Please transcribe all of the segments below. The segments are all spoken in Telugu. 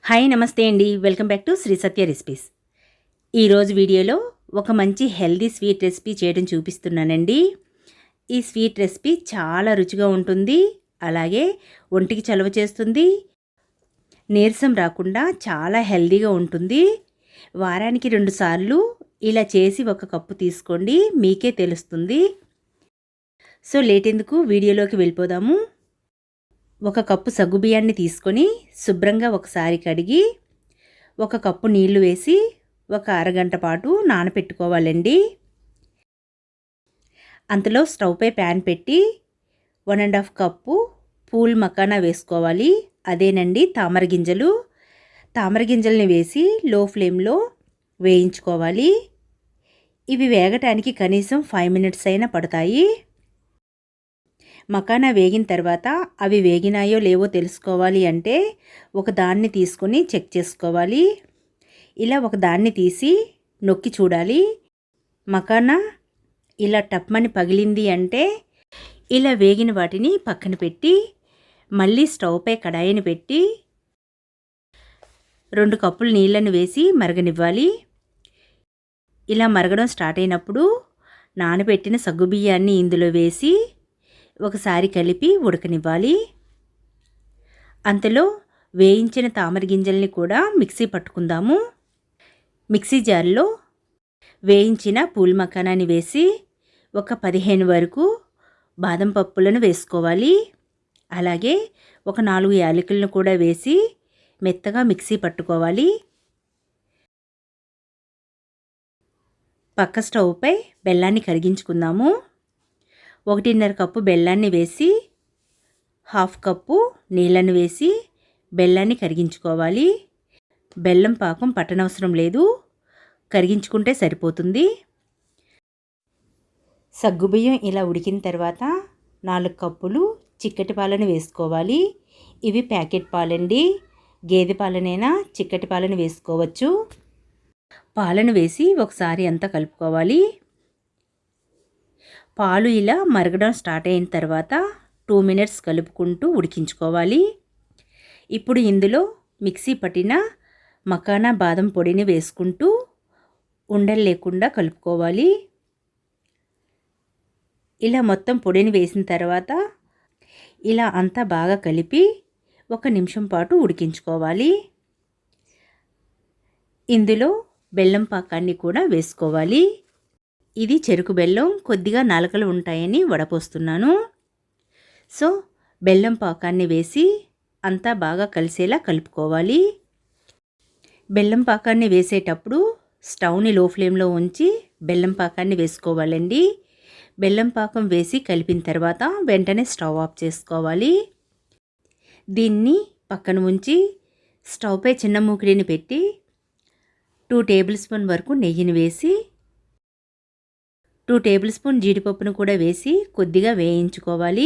హాయ్ నమస్తే అండి. Welcome back to Shri Satya recipes. ఈరోజు వీడియోలో ఒక మంచి హెల్దీ స్వీట్ రెసిపీ చేయడం చూపిస్తున్నానండి. ఈ స్వీట్ రెసిపీ చాలా రుచిగా ఉంటుంది, అలాగే ఒంటికి చలువ చేస్తుంది, నీరసం రాకుండా చాలా హెల్దీగా ఉంటుంది. వారానికి 2 సార్లు ఇలా చేసి ఒక కప్పు తీసుకోండి, మీకే తెలుస్తుంది. సో లేట్ ఎందుకు, వీడియోలోకి వెళ్ళిపోదాము. ఒక కప్పు సగ్గుబియ్యాన్ని తీసుకొని శుభ్రంగా ఒకసారి కడిగి 1 కప్పు నీళ్లు వేసి ఒక అరగంట పాటు నానపెట్టుకోవాలండి. అంతలో స్టవ్ పై ప్యాన్ పెట్టి 1.5 కప్పు పూల్ మకానా వేసుకోవాలి. అదేనండి తామర గింజలు. తామర గింజల్ని వేసి లో ఫ్లేమ్లో వేయించుకోవాలి. ఇవి వేగటానికి కనీసం 5 మినిట్స్ అయినా పడతాయి. మకానా వేగిన తర్వాత అవి వేగినాయో లేవో తెలుసుకోవాలి అంటే ఒక దాన్ని తీసుకొని చెక్ చేసుకోవాలి. ఇలా ఒక దాన్ని తీసి నొక్కి చూడాలి. మకానా ఇలా టప్మని పగిలింది అంటే ఇలా వేగిన వాటిని పక్కన పెట్టి మళ్ళీ స్టవ్ పై కడాయిని పెట్టి 2 కప్పులు నీళ్ళను వేసి మరగనివ్వాలి. ఇలా మరగడం స్టార్ట్ అయినప్పుడు నానబెట్టిన సగ్గుబియ్యాన్ని ఇందులో వేసి ఒకసారి కలిపి ఉడకనివ్వాలి. అంతలో వేయించిన తామర గింజల్ని కూడా మిక్సీ పట్టుకుందాము. మిక్సీ జార్లో వేయించిన పూల్ మకానాన్ని వేసి ఒక 15 వరకు బాదం పప్పులను వేసుకోవాలి. అలాగే ఒక 4 యాలకులను కూడా వేసి మెత్తగా మిక్సీ పట్టుకోవాలి. పక్క స్టవ్ పై బెల్లాన్ని కరిగించుకుందాము. 1.5 కప్పు బెల్లాన్ని వేసి 1/2 కప్పు నీళ్ళను వేసి బెల్లాన్ని కరిగించుకోవాలి. బెల్లం పాకం పట్టనవసరం లేదు, కరిగించుకుంటే సరిపోతుంది. సగ్గుబియ్యం ఇలా ఉడికిన తర్వాత 4 కప్పులు చిక్కటి పాలను వేసుకోవాలి. ఇవి ప్యాకెట్ పాలండి, గేదె పాలనైనా చిక్కటి పాలను వేసుకోవచ్చు. పాలను వేసి ఒకసారి అంతా కలుపుకోవాలి. పాలు ఇలా మరగడం స్టార్ట్ అయిన తర్వాత 2 మినిట్స్ కలుపుకుంటూ ఉడికించుకోవాలి. ఇప్పుడు ఇందులో మిక్సీ పట్టిన మకానా బాదం పొడిని వేసుకుంటూ ఉండలు లేకుండా కలుపుకోవాలి. ఇలా మొత్తం పొడిని వేసిన తర్వాత ఇలా అంతా బాగా కలిపి 1 నిమిషం పాటు ఉడికించుకోవాలి. ఇందులో బెల్లం పాకాన్ని కూడా వేసుకోవాలి. ఇది చెరుకు బెల్లం, కొద్దిగా నాలుకలు ఉంటాయని వడపోస్తున్నాను. సో బెల్లం పాకాన్ని వేసి అంతా బాగా కలిసేలా కలుపుకోవాలి. బెల్లం పాకాన్ని వేసేటప్పుడు స్టవ్ని లో ఫ్లేమ్లో ఉంచి బెల్లం పాకాన్ని వేసుకోవాలండి. బెల్లం పాకం వేసి కలిపిన తర్వాత వెంటనే స్టవ్ ఆఫ్ చేసుకోవాలి. దీన్ని పక్కన ఉంచి స్టవ్ పై చిన్న మూకిడిని పెట్టి 2 టేబుల్ స్పూన్ వరకు నెయ్యిని వేసి 2 టేబుల్ స్పూన్ జీడిపప్పును కూడా వేసి కొద్దిగా వేయించుకోవాలి.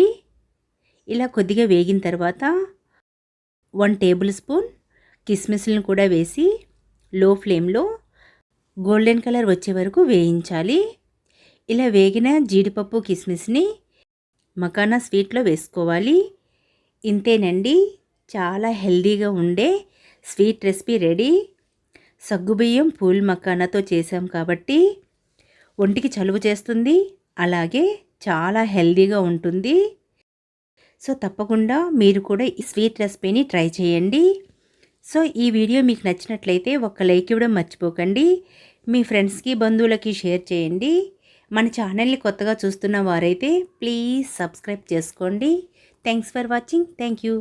ఇలా కొద్దిగా వేగిన తర్వాత 1 టేబుల్ స్పూన్ కిస్మిస్లను కూడా వేసి లో ఫ్లేమ్లో గోల్డెన్ కలర్ వచ్చే వరకు వేయించాలి. ఇలా వేగిన జీడిపప్పు కిస్మిస్ని మకానా స్వీట్లో వేసుకోవాలి. ఇంతేనండి, చాలా హెల్దీగా ఉండే స్వీట్ రెసిపీ రెడీ. సగ్గుబియ్యం పూల్ మకానాతో చేసాం కాబట్టి ఒంటికి చలువ చేస్తుంది, అలాగే చాలా హెల్దీగా ఉంటుంది. సో తప్పకుండా మీరు కూడా ఈ స్వీట్ రెసిపీని ట్రై చేయండి. సో ఈ వీడియో మీకు నచ్చినట్లయితే ఒక లైక్ ఇవ్వడం మర్చిపోకండి. మీ ఫ్రెండ్స్కి, బంధువులకి షేర్ చేయండి. మన ఛానల్ని కొత్తగా చూస్తున్న వారైతే ప్లీజ్ సబ్స్క్రైబ్ చేసుకోండి. Thanks for watching. Thank you.